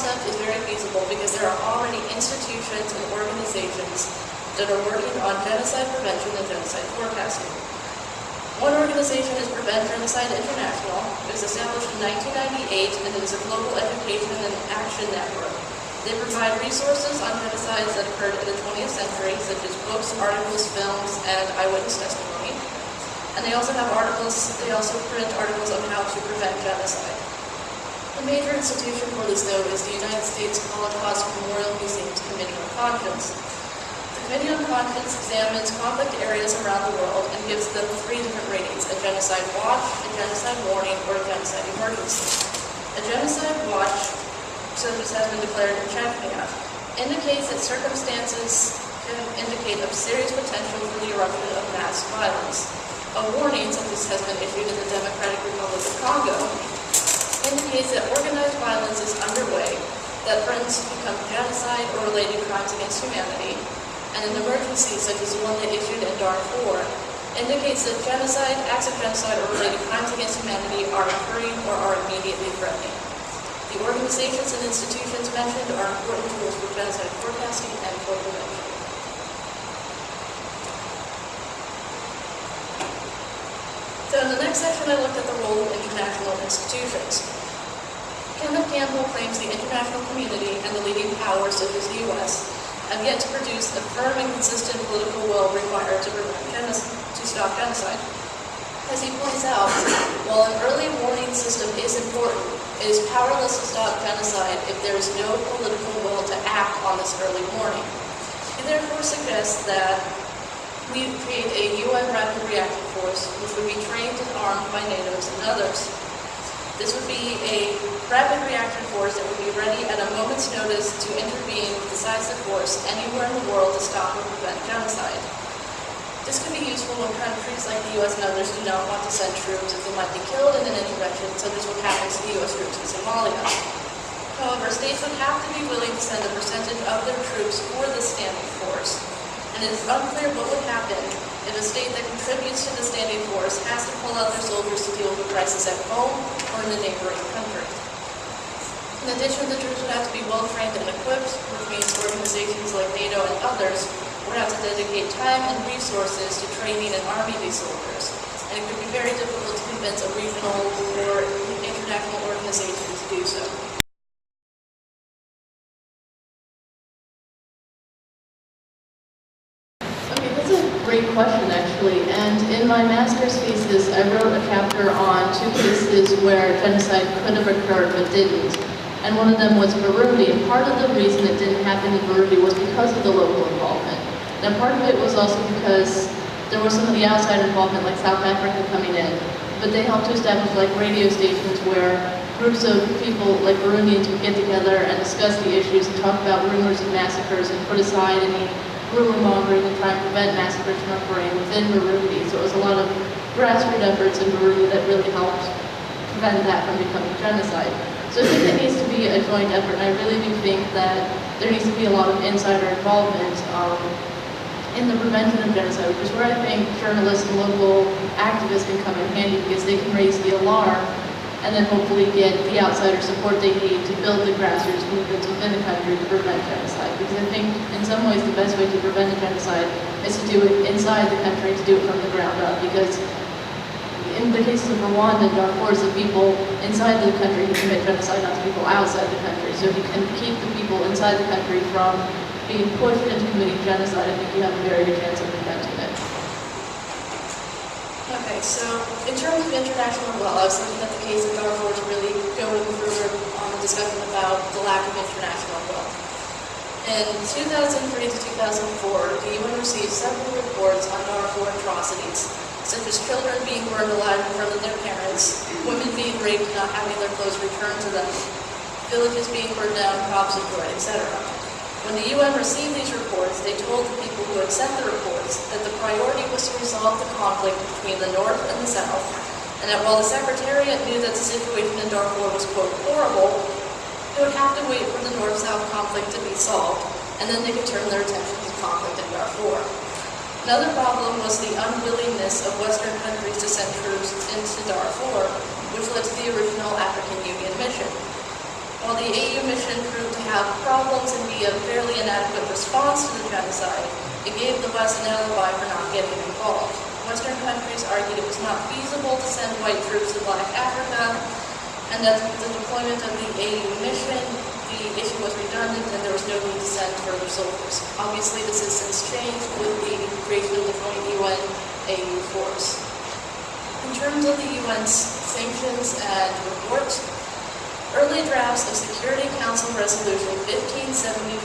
concept is very feasible because there are already institutions and organizations that are working on genocide prevention and genocide forecasting. One organization is Prevent Genocide International. It was established in 1998 and it is a global education and action network. They provide resources on genocides that occurred in the 20th century, such as books, articles, films, and eyewitness testimony. And they also have articles, they also print articles on how to prevent genocide. The major institution for this, though, is the United States Holocaust Memorial Museum's Committee on Conscience. The Committee on Conscience examines conflict areas around the world and gives them 3 different ratings: a genocide watch, a genocide warning, or a genocide emergency. A genocide watch, such as has been declared in Chechnya, indicates that circumstances can indicate a serious potential for the eruption of mass violence. A warning, such as has been issued in the Democratic Republic of Congo, indicates that organized violence is underway that threatens to become genocide or related crimes against humanity. And an emergency, such as the one they issued in Darfur, indicates that genocide, acts of genocide, or related crimes against humanity are occurring or are immediately threatening. The organizations and institutions mentioned are important tools for genocide forecasting and for prevention. So in the next section, I looked at the role of international institutions. Kenneth Campbell claims the international community and the leading powers, such as the U.S., have yet to produce the firm and consistent political will required to stop genocide. As he points out, while an early warning system is important, it is powerless to stop genocide if there is no political will to act on this early warning. He therefore suggests that we create a UN Rapid Reaction Force, which would be trained and armed by NATOs and others. This would be a rapid reaction force that would be ready at a moment's notice to intervene with decisive force anywhere in the world to stop or prevent genocide. This could be useful when countries like the U.S. and others do not want to send troops if they might be killed in an intervention, such as what happens to the U.S. troops in Somalia. However, states would have to be willing to send a percentage of their troops for this standing force. And it is unclear what would happen if a state that contributes to the standing force has to pull out their soldiers to deal with the crisis at home or in the neighboring country. In addition, the troops would have to be well-trained and equipped, which means organizations like NATO and others would have to dedicate time and resources to training and arming these soldiers. And it could be very difficult to convince a regional or international organization to do so. Great question, actually. And in my master's thesis, I wrote a chapter on 2 cases where genocide could have occurred but didn't. And one of them was Burundi. And part of the reason it didn't happen in Burundi was because of the local involvement. Now, part of it was also because there was some of the outside involvement, like South Africa coming in. But they helped to establish like radio stations where groups of people, like Burundians, would get together and discuss the issues and talk about rumors of massacres and put aside any rumor mongering and try and prevent massacres from occurring within Burundi. So it was a lot of grassroots efforts in Burundi that really helped prevent that from becoming genocide. So I think it needs to be a joint effort, and I really do think that there needs to be a lot of insider involvement in the prevention of genocide, which is where I think journalists and local activists can come in handy, because they can raise the alarm and then hopefully get the outsider support they need to build the grassroots movements within the country to prevent genocide. Because I think in some ways the best way to prevent a genocide is to do it inside the country, to do it from the ground up. Because in the cases of Rwanda and Darfur, it's the people inside the country who commit genocide, not the people outside the country. So if you can keep the people inside the country from being pushed into committing genocide, I think you have a very good chance of preventing it. Okay, so in terms of international law, I was looking at the case of Darfur to really go further on the discussion about the lack of international law. In 2003 to 2004, the UN received several reports on Darfur atrocities, such as children being burned alive in front of their parents, women being raped and not having their clothes returned to them, villages being burned down, crops destroyed, etc. When the UN received these reports, they told the people who had sent the reports that the priority was to resolve the conflict between the North and the South, and that while the Secretariat knew that the situation in Darfur was, quote, horrible, they would have to wait for the North-South conflict to be solved, and then they could turn their attention to the conflict in Darfur. Another problem was the unwillingness of Western countries to send troops into Darfur, which led to the original African Union mission. While the AU mission proved to have problems and be a fairly inadequate response to the genocide, it gave the West an alibi for not getting involved. Western countries argued it was not feasible to send white troops to Black Africa, and that the deployment of the AU mission, the issue was redundant and there was no need to send further soldiers. Obviously, this has since changed with the creation of the joint UN-AU force. In terms of the UN's sanctions and report, early drafts of Security Council Resolution 1574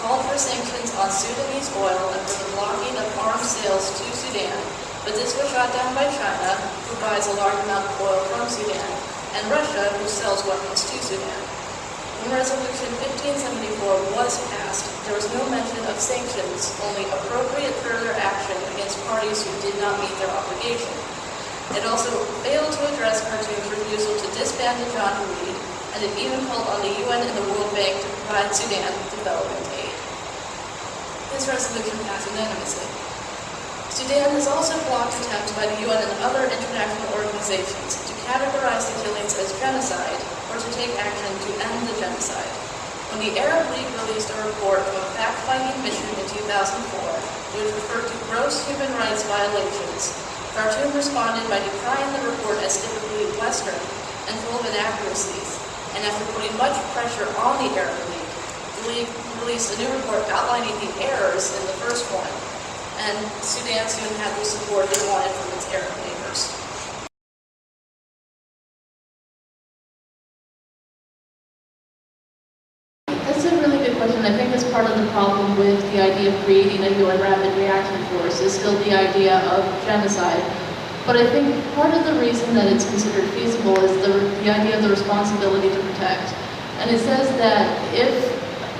called for sanctions on Sudanese oil and for the blocking of arms sales to Sudan, but this was shot down by China, who buys a large amount of oil from Sudan, and Russia, who sells weapons to Sudan. When Resolution 1574 was passed, there was no mention of sanctions, only appropriate further action against parties who did not meet their obligation. It also failed to address Khartoum's refusal to disband the John Reed, and it even called on the UN and the World Bank to provide Sudan development aid. This resolution passed unanimously. Sudan has also blocked attempts by the UN and other international organizations to categorize the killings as genocide or to take action to end the genocide. When the Arab League released a report from a fact-finding mission in 2004, which referred to gross human rights violations, Khartoum responded by decrying the report as typically Western and full of inaccuracies, and after putting much pressure on the Arab League, the League released a new report outlining the errors in the first one, and Sudan soon had the support it wanted from its Arab neighbors. That's a really good question. I think that's part of the problem with the idea of creating a UN rapid reaction force is still the idea of genocide. But I think part of the reason that it's considered feasible is the idea of the responsibility to protect. And it says that if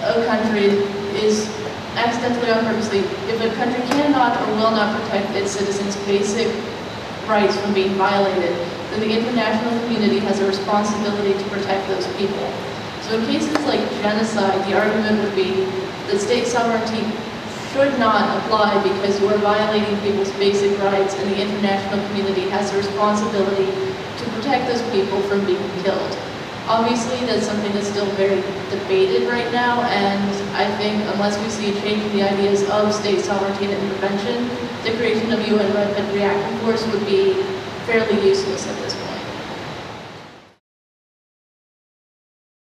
a country is accidentally or purposely, if a country cannot or will not protect its citizens' basic rights from being violated, then the international community has a responsibility to protect those people. So in cases like genocide, the argument would be that state sovereignty should not apply because you are violating people's basic rights, and the international community has a responsibility to protect those people from being killed. Obviously, that's something that's still very debated right now, and I think unless we see a change in the ideas of state sovereignty and intervention, the creation of UN Rapid Reaction Force would be fairly useless at this